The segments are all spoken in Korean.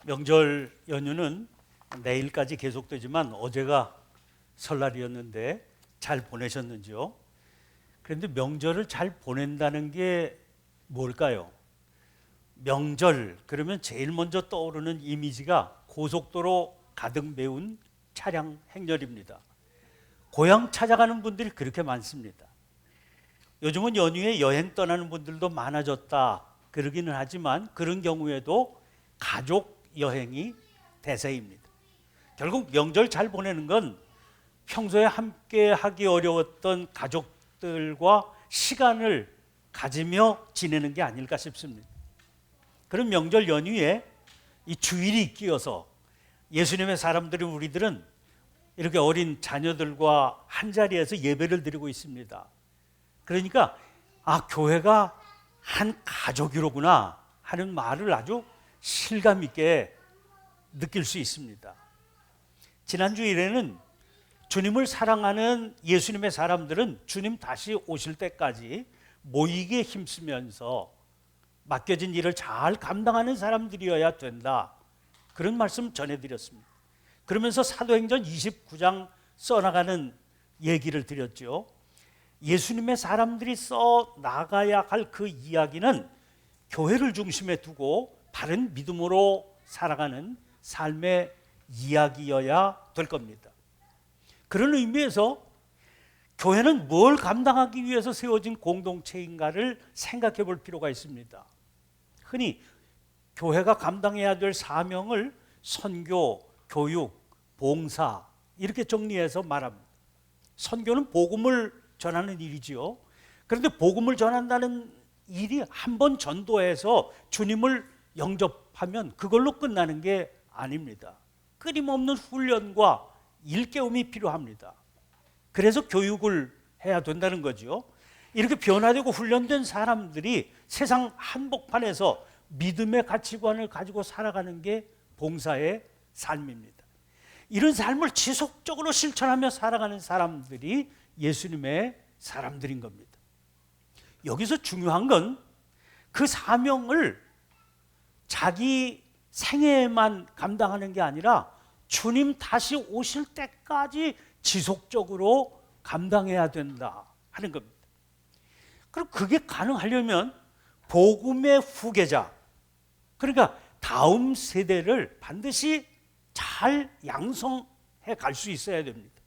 명절 연휴는 내일까지 계속되지만 어제가 설날이었는데 잘 보내셨는지요? 그런데 명절을 잘 보낸다는 게 뭘까요? 명절 그러면 제일 먼저 떠오르는 이미지가 고속도로 가득 메운 차량 행렬입니다. 고향 찾아가는 분들이 그렇게 많습니다. 요즘은 연휴에 여행 떠나는 분들도 많아졌다 그러기는 하지만 그런 경우에도 가족 여행이 대세입니다. 결국 명절 잘 보내는 건 평소에 함께 하기 어려웠던 가족들과 시간을 가지며 지내는 게 아닐까 싶습니다. 그런 명절 연휴에 이 주일이 끼어서 예수님의 사람들인 우리들은 이렇게 어린 자녀들과 한자리에서 예배를 드리고 있습니다. 그러니까 교회가 한 가족이로구나 하는 말을 아주 실감 있게 느낄 수 있습니다. 지난 주일에는 주님을 사랑하는 예수님의 사람들은 주님 다시 오실 때까지 모이게 힘쓰면서 맡겨진 일을 잘 감당하는 사람들이어야 된다, 그런 말씀 전해드렸습니다. 그러면서 사도행전 29장 써나가는 얘기를 드렸죠. 예수님의 사람들이 써나가야 할 그 이야기는 교회를 중심에 두고 바른 믿음으로 살아가는 삶의 이야기여야 될 겁니다. 그런 의미에서 교회는 뭘 감당하기 위해서 세워진 공동체인가를 생각해 볼 필요가 있습니다. 흔히 교회가 감당해야 될 사명을 선교, 교육, 봉사 이렇게 정리해서 말합니다. 선교는 복음을 전하는 일이지요. 그런데 복음을 전한다는 일이 한 번 전도해서 주님을 영접하면 그걸로 끝나는 게 아닙니다. 끊임없는 훈련과 일깨움이 필요합니다. 그래서 교육을 해야 된다는 거죠. 이렇게 변화되고 훈련된 사람들이 세상 한복판에서 믿음의 가치관을 가지고 살아가는 게 봉사의 삶입니다. 이런 삶을 지속적으로 실천하며 살아가는 사람들이 예수님의 사람들인 겁니다. 여기서 중요한 건 그 사명을 자기 생애에만 감당하는 게 아니라 주님 다시 오실 때까지 지속적으로 감당해야 된다 하는 겁니다. 그럼 그게 가능하려면 복음의 후계자, 그러니까 다음 세대를 반드시 잘 양성해 갈 수 있어야 됩니다.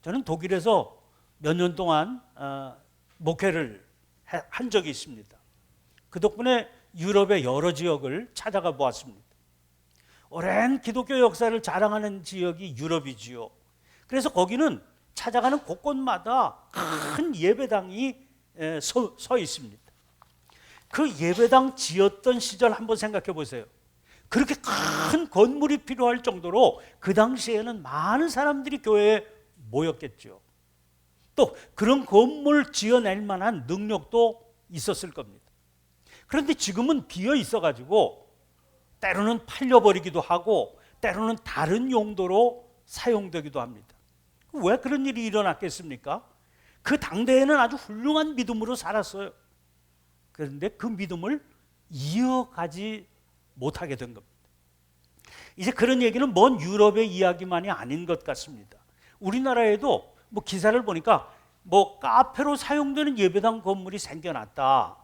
저는 독일에서 몇 년 동안 목회를 한 적이 있습니다. 그 덕분에 유럽의 여러 지역을 찾아가 보았습니다. 오랜 기독교 역사를 자랑하는 지역이 유럽이지요. 그래서 거기는 찾아가는 곳곳마다 큰 예배당이 서 있습니다. 그 예배당 지었던 시절 한번 생각해 보세요. 그렇게 큰 건물이 필요할 정도로 그 당시에는 많은 사람들이 교회에 모였겠죠. 또 그런 건물 지어낼 만한 능력도 있었을 겁니다. 그런데 지금은 비어 있어가지고 때로는 팔려버리기도 하고 때로는 다른 용도로 사용되기도 합니다. 왜 그런 일이 일어났겠습니까? 그 당대에는 아주 훌륭한 믿음으로 살았어요. 그런데 그 믿음을 이어가지 못하게 된 겁니다. 이제 그런 얘기는 먼 유럽의 이야기만이 아닌 것 같습니다. 우리나라에도 기사를 보니까 카페로 사용되는 예배당 건물이 생겨났다,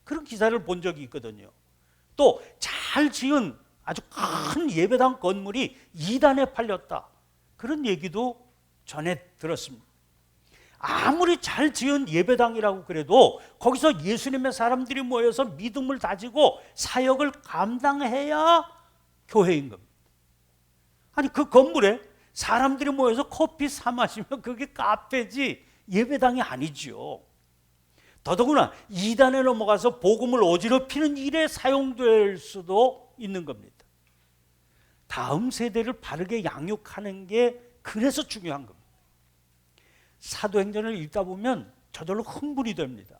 그런 기사를 본 적이 있거든요. 또 잘 지은 아주 큰 예배당 건물이 이단에 팔렸다, 그런 얘기도 전해 들었습니다. 아무리 잘 지은 예배당이라고 그래도 거기서 예수님의 사람들이 모여서 믿음을 다지고 사역을 감당해야 교회인 겁니다. 아니 그 건물에 사람들이 모여서 커피 사 마시면 그게 카페지 예배당이 아니죠. 더더구나 이단에 넘어가서 복음을 어지럽히는 일에 사용될 수도 있는 겁니다. 다음 세대를 바르게 양육하는 게 그래서 중요한 겁니다. 사도행전을 읽다 보면 저절로 흥분이 됩니다.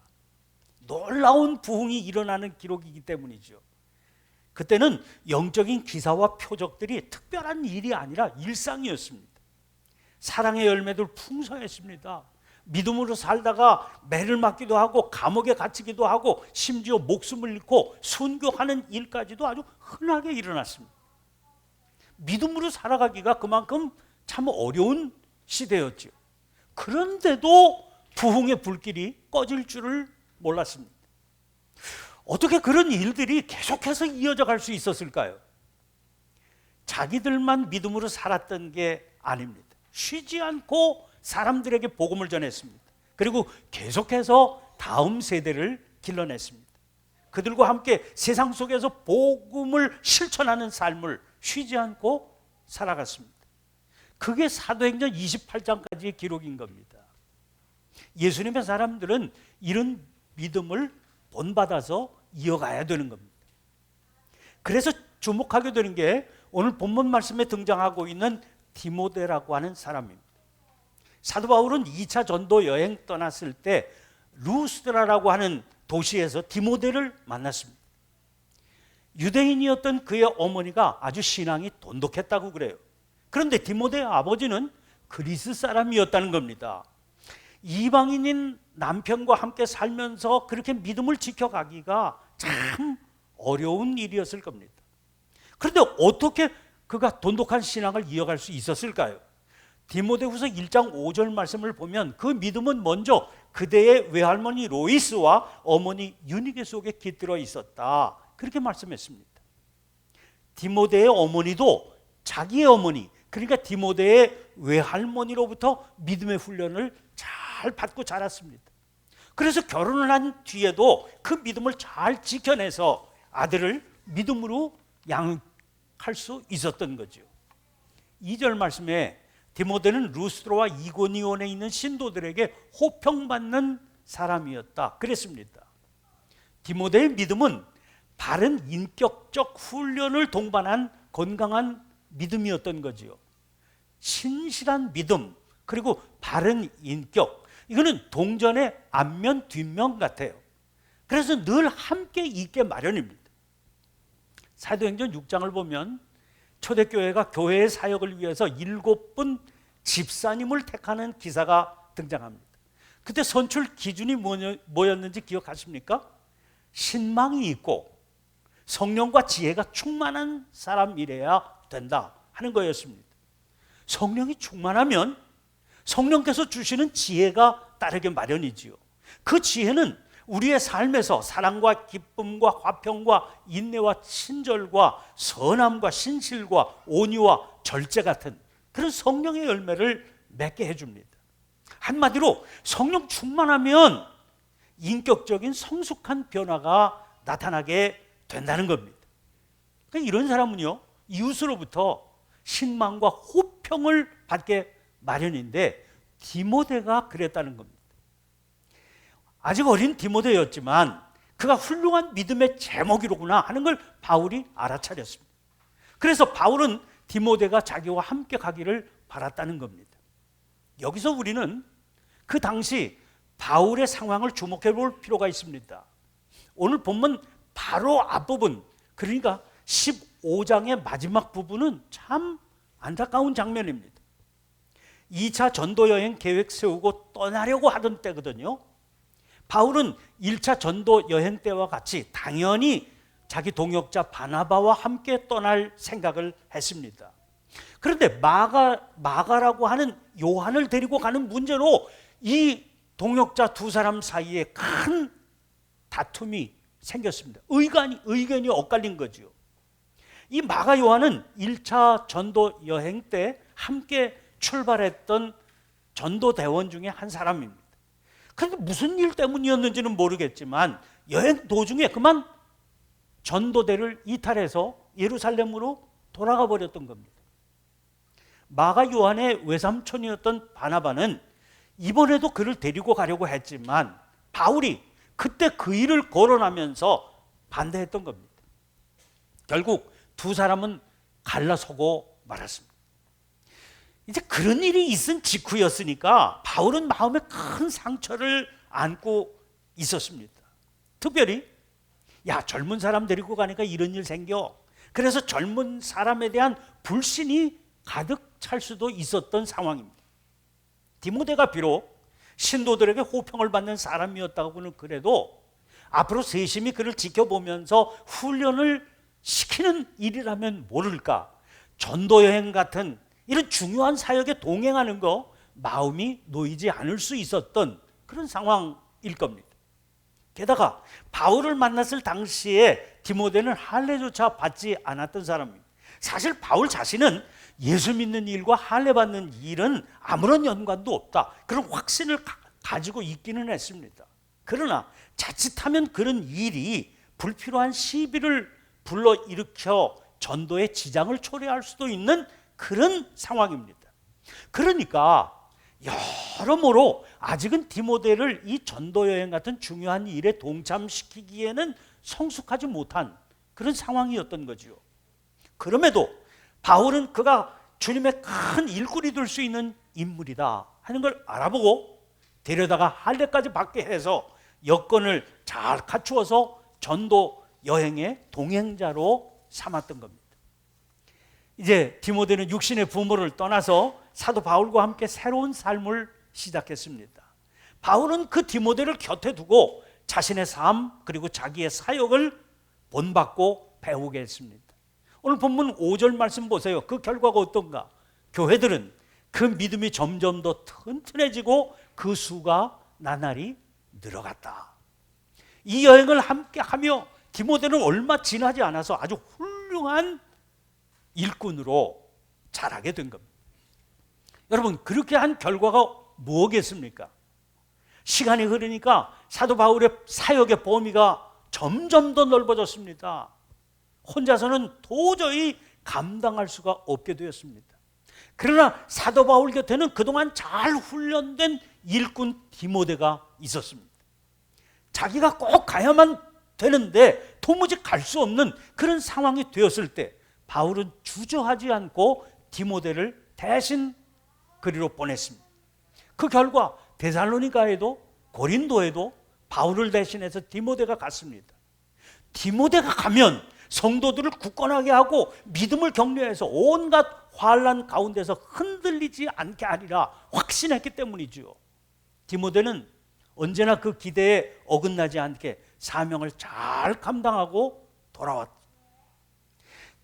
놀라운 부흥이 일어나는 기록이기 때문이죠. 그때는 영적인 기사와 표적들이 특별한 일이 아니라 일상이었습니다. 사랑의 열매들 풍성했습니다. 믿음으로 살다가 매를 맞기도 하고 감옥에 갇히기도 하고 심지어 목숨을 잃고 순교하는 일까지도 아주 흔하게 일어났습니다. 믿음으로 살아가기가 그만큼 참 어려운 시대였죠. 그런데도 부흥의 불길이 꺼질 줄을 몰랐습니다. 어떻게 그런 일들이 계속해서 이어져 갈 수 있었을까요? 자기들만 믿음으로 살았던 게 아닙니다. 쉬지 않고 사람들에게 복음을 전했습니다. 그리고 계속해서 다음 세대를 길러냈습니다. 그들과 함께 세상 속에서 복음을 실천하는 삶을 쉬지 않고 살아갔습니다. 그게 사도행전 28장까지의 기록인 겁니다. 예수님의 사람들은 이런 믿음을 본받아서 이어가야 되는 겁니다. 그래서 주목하게 되는 게 오늘 본문 말씀에 등장하고 있는 디모데라고 하는 사람입니다. 사도 바울은 2차 전도 여행 떠났을 때 루스드라라고 하는 도시에서 디모데를 만났습니다. 유대인이었던 그의 어머니가 아주 신앙이 돈독했다고 그래요. 그런데 디모데의 아버지는 그리스 사람이었다는 겁니다. 이방인인 남편과 함께 살면서 그렇게 믿음을 지켜가기가 참 어려운 일이었을 겁니다. 그런데 어떻게 그가 돈독한 신앙을 이어갈 수 있었을까요? 디모데후서 1장 5절 말씀을 보면 그 믿음은 먼저 그대의 외할머니 로이스와 어머니 유니게 속에 깃들어 있었다, 그렇게 말씀했습니다. 디모데의 어머니도 자기의 어머니, 그러니까 디모데의 외할머니로부터 믿음의 훈련을 잘 받고 자랐습니다. 그래서 결혼을 한 뒤에도 그 믿음을 잘 지켜내서 아들을 믿음으로 양육할 수 있었던 거죠. 2절 말씀에 디모데는 루스드라와 이고니온에 있는 신도들에게 호평받는 사람이었다, 그랬습니다. 디모데의 믿음은 바른 인격적 훈련을 동반한 건강한 믿음이었던 거지요. 신실한 믿음, 그리고 바른 인격, 이거는 동전의 앞면 뒷면 같아요. 그래서 늘 함께 있게 마련입니다. 사도행전 6장을 보면 초대교회가 교회의 사역을 위해서 7분 집사님을 택하는 기사가 등장합니다. 그때 선출 기준이 뭐였는지 기억하십니까? 신망이 있고 성령과 지혜가 충만한 사람이래야 된다 하는 거였습니다. 성령이 충만하면 성령께서 주시는 지혜가 따르게 마련이지요. 그 지혜는 우리의 삶에서 사랑과 기쁨과 화평과 인내와 친절과 선함과 신실과 온유와 절제 같은 그런 성령의 열매를 맺게 해줍니다. 한마디로 성령 충만하면 인격적인 성숙한 변화가 나타나게 된다는 겁니다. 그러니까 이런 사람은요, 이웃으로부터 신망과 호평을 받게 마련인데 디모데가 그랬다는 겁니다. 아직 어린 디모데였지만 그가 훌륭한 믿음의 제목이로구나 하는 걸 바울이 알아차렸습니다. 그래서 바울은 디모데가 자기와 함께 가기를 바랐다는 겁니다. 여기서 우리는 그 당시 바울의 상황을 주목해 볼 필요가 있습니다. 오늘 본문 바로 앞부분, 그러니까 15장의 마지막 부분은 참 안타까운 장면입니다. 2차 전도 여행 계획 세우고 떠나려고 하던 때거든요. 바울은 1차 전도 여행 때와 같이 당연히 자기 동역자 바나바와 함께 떠날 생각을 했습니다. 그런데 마가라고 하는 요한을 데리고 가는 문제로 이 동역자 두 사람 사이에 큰 다툼이 생겼습니다. 의견이 엇갈린 거죠. 이 마가 요한은 1차 전도 여행 때 함께 출발했던 전도대원 중에 한 사람입니다. 그런데 무슨 일 때문이었는지는 모르겠지만 여행 도중에 그만 전도대를 이탈해서 예루살렘으로 돌아가 버렸던 겁니다. 마가 요한의 외삼촌이었던 바나바는 이번에도 그를 데리고 가려고 했지만 바울이 그때 그 일을 거론하면서 반대했던 겁니다. 결국 두 사람은 갈라서고 말았습니다. 이제 그런 일이 있은 직후였으니까 바울은 마음에 큰 상처를 안고 있었습니다. 특별히 젊은 사람 데리고 가니까 이런 일 생겨. 그래서 젊은 사람에 대한 불신이 가득 찰 수도 있었던 상황입니다. 디모데가 비록 신도들에게 호평을 받는 사람이었다고는 그래도 앞으로 세심히 그를 지켜보면서 훈련을 시키는 일이라면 모를까, 전도 여행 같은 이런 중요한 사역에 동행하는 거 마음이 놓이지 않을 수 있었던 그런 상황일 겁니다. 게다가 바울을 만났을 당시에 디모데는 할례조차 받지 않았던 사람입니다. 사실 바울 자신은 예수 믿는 일과 할례 받는 일은 아무런 연관도 없다, 그런 확신을 가지고 있기는 했습니다. 그러나 자칫하면 그런 일이 불필요한 시비를 불러일으켜 전도에 지장을 초래할 수도 있는 그런 상황입니다. 그러니까 여러모로 아직은 디모데를 이 전도 여행 같은 중요한 일에 동참시키기에는 성숙하지 못한 그런 상황이었던 거죠. 그럼에도 바울은 그가 주님의 큰 일꾼이 될 수 있는 인물이다 하는 걸 알아보고 데려다가 할례까지 받게 해서 여건을 잘 갖추어서 전도 여행의 동행자로 삼았던 겁니다. 이제 디모데는 육신의 부모를 떠나서 사도 바울과 함께 새로운 삶을 시작했습니다. 바울은 그 디모데를 곁에 두고 자신의 삶 그리고 자기의 사역을 본받고 배우게 했습니다. 오늘 본문 5절 말씀 보세요. 그 결과가 어떤가? 교회들은 그 믿음이 점점 더 튼튼해지고 그 수가 나날이 늘어갔다. 이 여행을 함께 하며 디모데는 얼마 지나지 않아서 아주 훌륭한 일꾼으로 자라게 된 겁니다. 여러분, 그렇게 한 결과가 뭐겠습니까? 시간이 흐르니까 사도 바울의 사역의 범위가 점점 더 넓어졌습니다. 혼자서는 도저히 감당할 수가 없게 되었습니다. 그러나 사도 바울 곁에는 그동안 잘 훈련된 일꾼 디모데가 있었습니다. 자기가 꼭 가야만 되는데 도무지 갈 수 없는 그런 상황이 되었을 때 바울은 주저하지 않고 디모데를 대신 그리로 보냈습니다. 그 결과 데살로니가에도 고린도에도 바울을 대신해서 디모데가 갔습니다. 디모데가 가면 성도들을 굳건하게 하고 믿음을 격려해서 온갖 환난 가운데서 흔들리지 않게 하리라 확신했기 때문이죠. 디모데는 언제나 그 기대에 어긋나지 않게 사명을 잘 감당하고 돌아왔죠.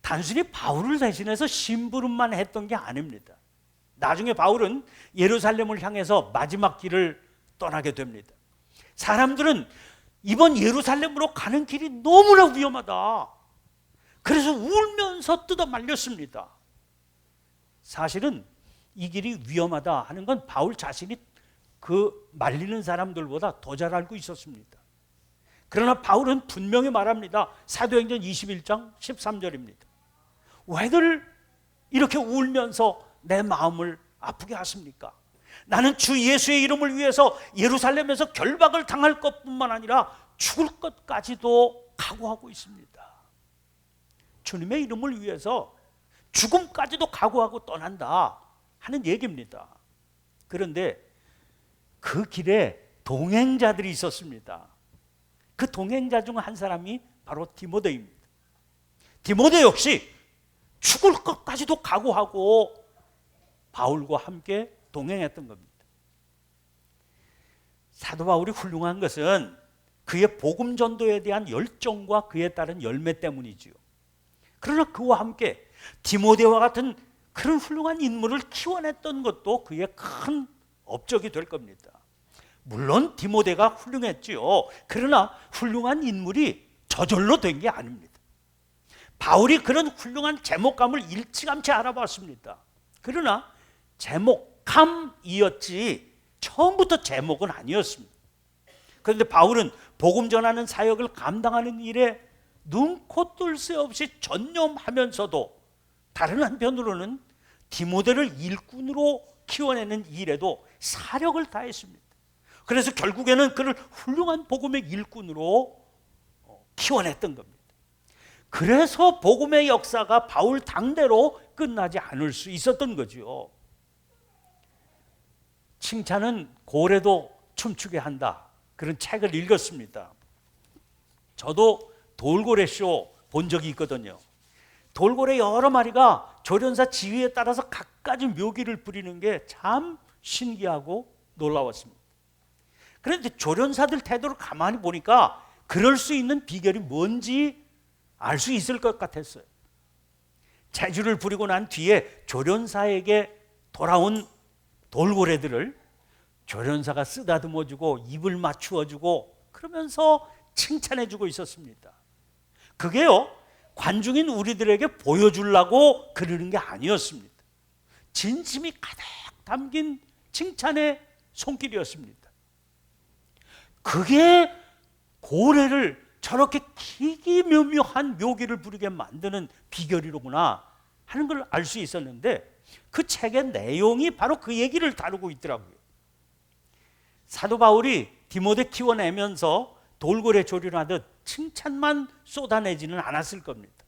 단순히 바울을 대신해서 심부름만 했던 게 아닙니다. 나중에 바울은 예루살렘을 향해서 마지막 길을 떠나게 됩니다. 사람들은 이번 예루살렘으로 가는 길이 너무나 위험하다, 그래서 울면서 뜯어 말렸습니다. 사실은 이 길이 위험하다 하는 건 바울 자신이 그 말리는 사람들보다 더 잘 알고 있었습니다. 그러나 바울은 분명히 말합니다. 사도행전 21장 13절입니다. 왜들 이렇게 울면서 내 마음을 아프게 하십니까? 나는 주 예수의 이름을 위해서 예루살렘에서 결박을 당할 것뿐만 아니라 죽을 것까지도 각오하고 있습니다. 주님의 이름을 위해서 죽음까지도 각오하고 떠난다 하는 얘기입니다. 그런데 그 길에 동행자들이 있었습니다. 그 동행자 중 한 사람이 바로 디모데입니다. 디모데 역시 죽을 것까지도 각오하고 바울과 함께 동행했던 겁니다. 사도 바울이 훌륭한 것은 그의 복음 전도에 대한 열정과 그에 따른 열매 때문이지요. 그러나 그와 함께 디모데와 같은 그런 훌륭한 인물을 키워냈던 것도 그의 큰 업적이 될 겁니다. 물론 디모데가 훌륭했지요. 그러나 훌륭한 인물이 저절로 된 게 아닙니다. 바울이 그런 훌륭한 제목감을 일찌감치 알아봤습니다. 그러나 제목감이었지 처음부터 제목은 아니었습니다. 그런데 바울은 복음 전하는 사역을 감당하는 일에 눈코 뜰 새 없이 전념하면서도 다른 한편으로는 디모데를 일꾼으로 키워내는 일에도 사력을 다했습니다. 그래서 결국에는 그를 훌륭한 복음의 일꾼으로 키워냈던 겁니다. 그래서 복음의 역사가 바울 당대로 끝나지 않을 수 있었던 거죠. 칭찬은 고래도 춤추게 한다, 그런 책을 읽었습니다. 저도 돌고래쇼 본 적이 있거든요. 돌고래 여러 마리가 조련사 지휘에 따라서 각가지 묘기를 부리는 게 참 신기하고 놀라웠습니다. 그런데 조련사들 태도를 가만히 보니까 그럴 수 있는 비결이 뭔지 알 수 있을 것 같았어요. 재주를 부리고 난 뒤에 조련사에게 돌아온 돌고래들을 조련사가 쓰다듬어주고 입을 맞추어주고 그러면서 칭찬해주고 있었습니다. 그게요, 관중인 우리들에게 보여주려고 그러는 게 아니었습니다. 진심이 가득 담긴 칭찬의 손길이었습니다. 그게 고래를 저렇게 기기묘묘한 묘기를 부리게 만드는 비결이로구나 하는 걸 알 수 있었는데, 그 책의 내용이 바로 그 얘기를 다루고 있더라고요. 사도 바울이 디모데 키워내면서 돌고래 조련하듯 칭찬만 쏟아내지는 않았을 겁니다.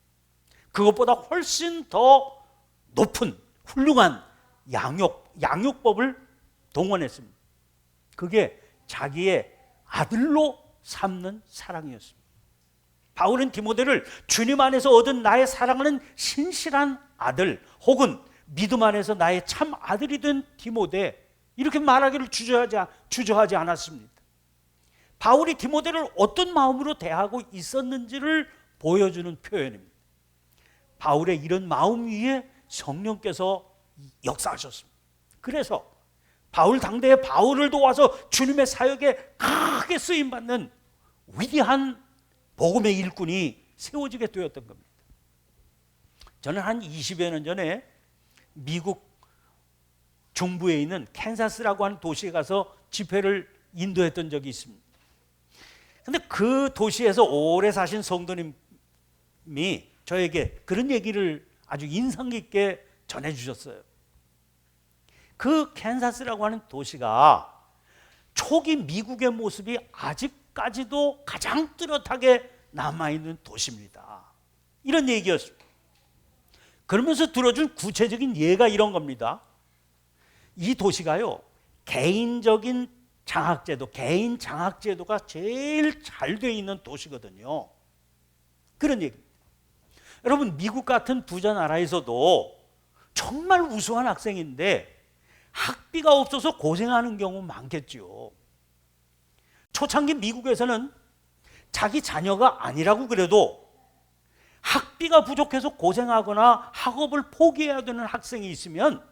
그것보다 훨씬 더 높은 훌륭한 양육법을 동원했습니다. 그게 자기의 아들로 삼는 사랑이었습니다. 바울은 디모데를 주님 안에서 얻은 나의 사랑하는 신실한 아들, 혹은 믿음 안에서 나의 참 아들이 된 디모데, 이렇게 말하기를 주저하지 않았습니다. 바울이 디모데를 어떤 마음으로 대하고 있었는지를 보여주는 표현입니다. 바울의 이런 마음 위에 성령께서 역사하셨습니다. 그래서 바울 당대에 바울을 도와서 주님의 사역에 크게 쓰임받는 위대한 복음의 일꾼이 세워지게 되었던 겁니다. 저는 한 20여 년 전에 미국 중부에 있는 캔사스라고 하는 도시에 가서 집회를 인도했던 적이 있습니다. 근데 그 도시에서 오래 사신 성도님이 저에게 그런 얘기를 아주 인상 깊게 전해주셨어요. 그 캔사스라고 하는 도시가 초기 미국의 모습이 아직까지도 가장 뚜렷하게 남아있는 도시입니다. 이런 얘기였습니다. 그러면서 들어준 구체적인 예가 이런 겁니다. 이 도시가요, 개인적인 장학제도, 개인 장학제도가 제일 잘 돼 있는 도시거든요. 그런 얘기입니다. 여러분, 미국 같은 부자 나라에서도 정말 우수한 학생인데 학비가 없어서 고생하는 경우 많겠죠. 초창기 미국에서는 자기 자녀가 아니라고 그래도 학비가 부족해서 고생하거나 학업을 포기해야 되는 학생이 있으면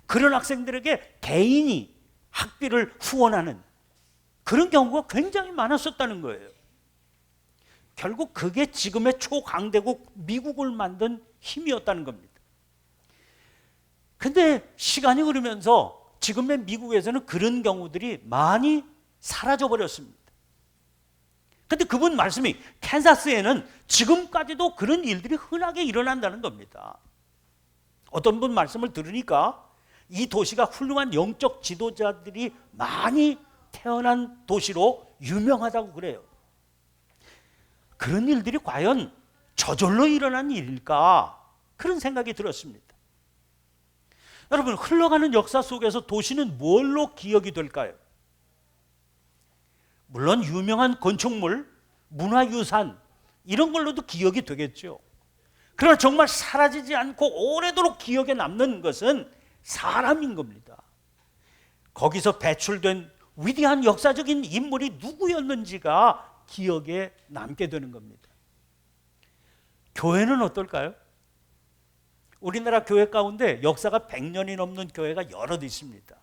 그런 학생들에게 개인이 학비를 후원하는 그런 경우가 굉장히 많았었다는 거예요. 결국 그게 지금의 초강대국 미국을 만든 힘이었다는 겁니다. 근데 시간이 흐르면서 지금의 미국에서는 그런 경우들이 많이 사라져 버렸습니다. 근데 그분 말씀이 캔사스에는 지금까지도 그런 일들이 흔하게 일어난다는 겁니다. 어떤 분 말씀을 들으니까 이 도시가 훌륭한 영적 지도자들이 많이 태어난 도시로 유명하다고 그래요. 그런 일들이 과연 저절로 일어난 일일까? 그런 생각이 들었습니다. 여러분, 흘러가는 역사 속에서 도시는 뭘로 기억이 될까요? 물론 유명한 건축물, 문화유산 이런 걸로도 기억이 되겠죠. 그러나 정말 사라지지 않고 오래도록 기억에 남는 것은 사람인 겁니다. 거기서 배출된 위대한 역사적인 인물이 누구였는지가 기억에 남게 되는 겁니다. 교회는 어떨까요? 우리나라 교회 가운데 역사가 100년이 넘는 교회가 여럿 있습니다.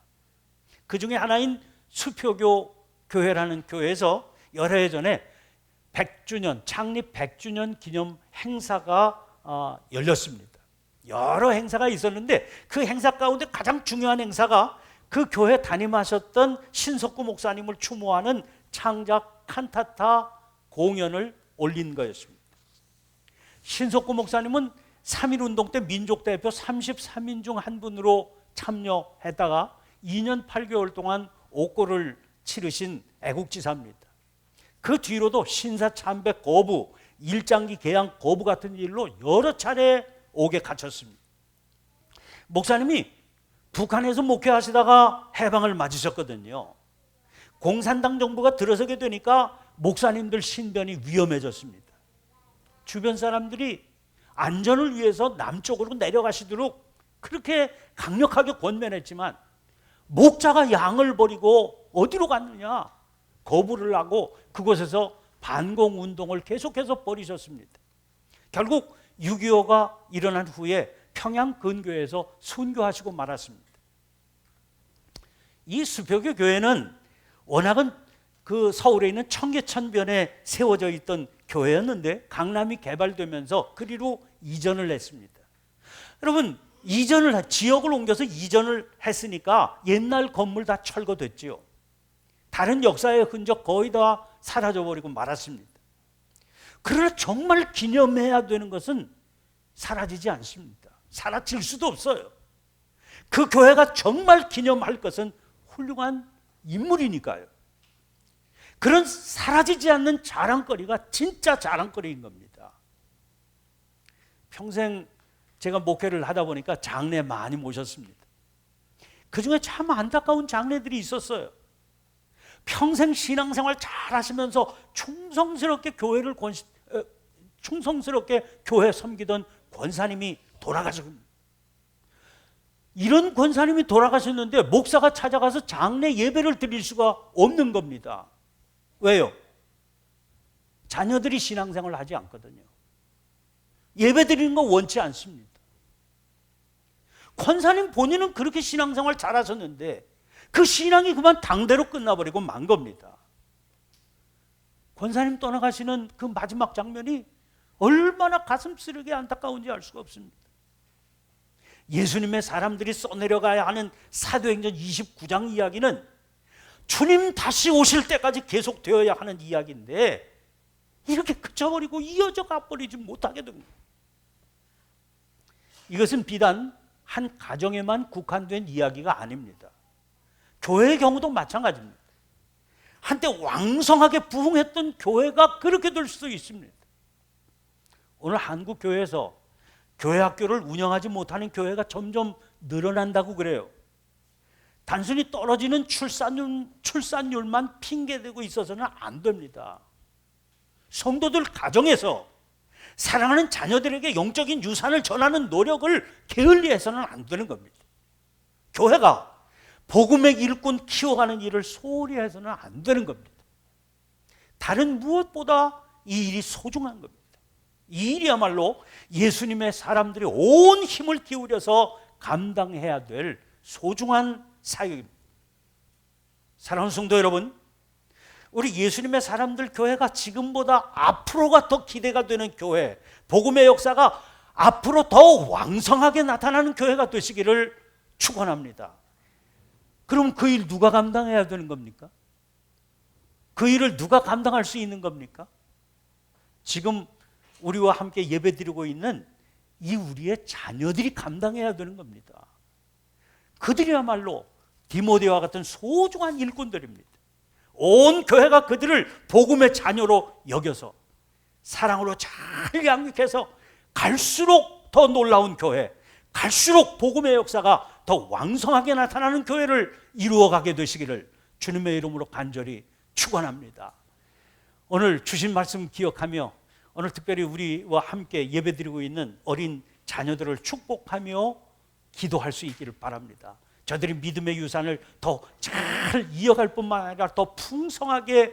그 중에 하나인 수표교 교회라는 교회에서 여러 해 전에 100주년, 창립 100주년 기념 행사가 열렸습니다. 여러 행사가 있었는데 그 행사 가운데 가장 중요한 행사가 그 교회 담임하셨던 신석구 목사님을 추모하는 창작 칸타타 공연을 올린 거였습니다. 신석구 목사님은 3.1운동 때 민족대표 33인 중 한 분으로 참여했다가 2년 8개월 동안 옥고를 치르신 애국지사입니다. 그 뒤로도 신사 참배 거부, 일장기 개항 거부 같은 일로 여러 차례 옥에 갇혔습니다. 목사님이 북한에서 목회하시다가 해방을 맞으셨거든요. 공산당 정부가 들어서게 되니까 목사님들 신변이 위험해졌습니다. 주변 사람들이 안전을 위해서 남쪽으로 내려가시도록 그렇게 강력하게 권면했지만 목자가 양을 버리고 어디로 갔느냐? 거부를 하고 그곳에서 반공 운동을 계속해서 벌이셨습니다. 결국 6.25가 일어난 후에 평양 근교에서 순교하시고 말았습니다. 이 수표교 교회는 워낙은 그 서울에 있는 청계천변에 세워져 있던 교회였는데 강남이 개발되면서 그리로 이전을 했습니다. 여러분, 지역을 옮겨서 이전을 했으니까 옛날 건물 다 철거됐지요. 다른 역사의 흔적 거의 다 사라져버리고 말았습니다. 그러나 정말 기념해야 되는 것은 사라지지 않습니다. 사라질 수도 없어요. 그 교회가 정말 기념할 것은 훌륭한 인물이니까요. 그런 사라지지 않는 자랑거리가 진짜 자랑거리인 겁니다. 평생 제가 목회를 하다 보니까 장례 많이 모셨습니다. 그 중에 참 안타까운 장례들이 있었어요. 평생 신앙생활 잘 하시면서 충성스럽게 교회 섬기던 권사님이 돌아가셨습니다. 이런 권사님이 돌아가셨는데 목사가 찾아가서 장례 예배를 드릴 수가 없는 겁니다. 왜요? 자녀들이 신앙생활을 하지 않거든요. 예배 드리는 거 원치 않습니다. 권사님 본인은 그렇게 신앙생활 잘하셨는데 그 신앙이 그만 당대로 끝나버리고 만 겁니다. 권사님 떠나가시는 그 마지막 장면이 얼마나 가슴 쓰리게 안타까운지 알 수가 없습니다. 예수님의 사람들이 써내려가야 하는 사도행전 29장 이야기는 주님 다시 오실 때까지 계속되어야 하는 이야기인데 이렇게 그쳐버리고 이어져 가버리지 못하게 됩니다. 이것은 비단 한 가정에만 국한된 이야기가 아닙니다. 교회의 경우도 마찬가지입니다. 한때 왕성하게 부흥했던 교회가 그렇게 될 수도 있습니다. 오늘 한국 교회에서 교회 학교를 운영하지 못하는 교회가 점점 늘어난다고 그래요. 단순히 떨어지는 출산율만 핑계대고 있어서는 안 됩니다. 성도들 가정에서 사랑하는 자녀들에게 영적인 유산을 전하는 노력을 게을리해서는 안 되는 겁니다. 교회가 복음의 일꾼 키워가는 일을 소홀히 해서는 안 되는 겁니다. 다른 무엇보다 이 일이 소중한 겁니다. 이 일이야말로 예수님의 사람들이 온 힘을 기울여서 감당해야 될 소중한 사역입니다. 사랑하는 성도 여러분, 우리 예수님의 사람들 교회가 지금보다 앞으로가 더 기대가 되는 교회, 복음의 역사가 앞으로 더 왕성하게 나타나는 교회가 되시기를 축원합니다. 그럼 그 일 누가 감당해야 되는 겁니까? 그 일을 누가 감당할 수 있는 겁니까? 지금 우리와 함께 예배드리고 있는 이 우리의 자녀들이 감당해야 되는 겁니다. 그들이야말로 디모데와 같은 소중한 일꾼들입니다. 온 교회가 그들을 복음의 자녀로 여겨서 사랑으로 잘 양육해서 갈수록 더 놀라운 교회, 갈수록 복음의 역사가 더 왕성하게 나타나는 교회를 이루어가게 되시기를 주님의 이름으로 간절히 축원합니다. 오늘 주신 말씀 기억하며 오늘 특별히 우리와 함께 예배드리고 있는 어린 자녀들을 축복하며 기도할 수 있기를 바랍니다. 저들이 믿음의 유산을 더 잘 이어갈 뿐만 아니라 더 풍성하게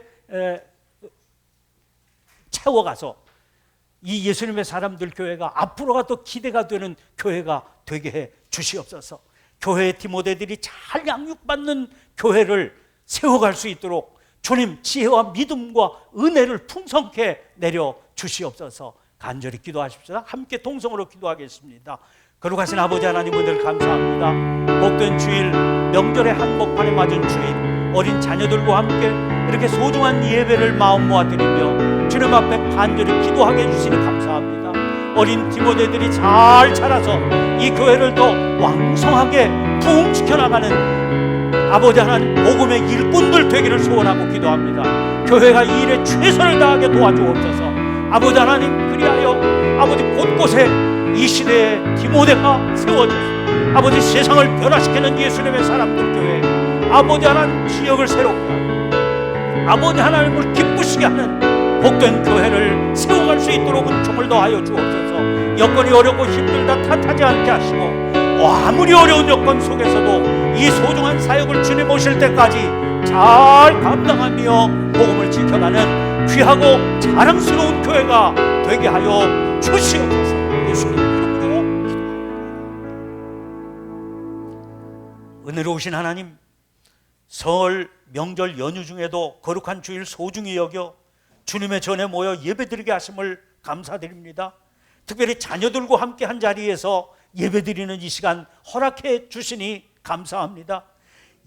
채워가서 이 예수님의 사람들 교회가 앞으로가 더 기대가 되는 교회가 되게 해 주시옵소서. 교회의 디모데들이 잘 양육받는 교회를 세워갈 수 있도록 주님 지혜와 믿음과 은혜를 풍성케 내려 주시옵소서. 간절히 기도하십시다. 함께 동성으로 기도하겠습니다. 거룩하신 아버지 하나님, 오늘 감사합니다. 복된 주일, 명절의 한복판에 맞은 주일, 어린 자녀들과 함께 이렇게 소중한 예배를 마음 모아드리며 주님 앞에 간절히 기도하게 해주시니 감사합니다. 어린 디모데들이 잘 자라서 이 교회를 더 왕성하게 부흥시켜 나가는 아버지 하나님, 복음의 일꾼들 되기를 소원하고 기도합니다. 교회가 이 일에 최선을 다하게 도와주옵소서. 아버지 하나님, 그리하여 아버지 곳곳에 이 시대에 디모데가 세워져서 아버지 세상을 변화시키는 예수님의 사람들 교회, 아버지 하나님 지역을 새롭게 하고 아버지 하나님을 기쁘시게 하는 복된 교회를 세워갈 수 있도록 은총을 더하여 주옵소서. 여건이 어렵고 힘들다 탓하지 않게 하시고 아무리 어려운 여건 속에서도 이 소중한 사역을 주님 오실 때까지 잘 잘 감당하며 복음을 지켜가는 귀하고 자랑스러운 교회가 되게 하여 주시옵소서. 예수님 이름으로 기도합니다. 은혜로우신 하나님, 설 명절 연휴 중에도 거룩한 주일 소중히 여겨 주님의 전에 모여 예배드리게 하심을 감사드립니다. 특별히 자녀들과 함께 한 자리에서 예배드리는 이 시간 허락해 주시니 감사합니다.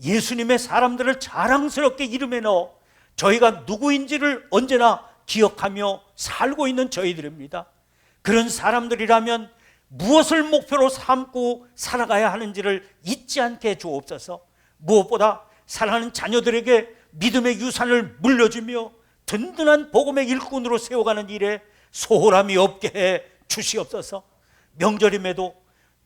예수님의 사람들을 자랑스럽게 이름에 넣어 저희가 누구인지를 언제나 기억하며 살고 있는 저희들입니다. 그런 사람들이라면 무엇을 목표로 삼고 살아가야 하는지를 잊지 않게 주옵소서. 무엇보다 사랑하는 자녀들에게 믿음의 유산을 물려주며 든든한 복음의 일꾼으로 세워가는 일에 소홀함이 없게 해 주시옵소서. 명절임에도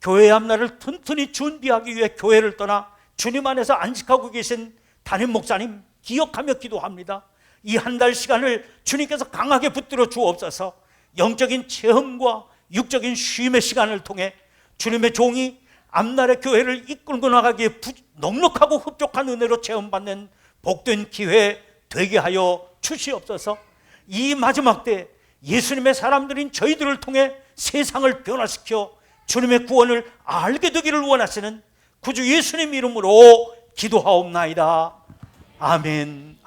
교회 앞날을 튼튼히 준비하기 위해 교회를 떠나 주님 안에서 안식하고 계신 담임 목사님 기억하며 기도합니다. 이 한 달 시간을 주님께서 강하게 붙들어 주옵소서. 영적인 체험과 육적인 쉼의 시간을 통해 주님의 종이 앞날의 교회를 이끌고 나가기에 넉넉하고 흡족한 은혜로 체험받는 복된 기회 되게 하여 주시옵소서. 이 마지막 때 예수님의 사람들인 저희들을 통해 세상을 변화시켜 주님의 구원을 알게 되기를 원하시는 구주 예수님 이름으로 기도하옵나이다. 아멘.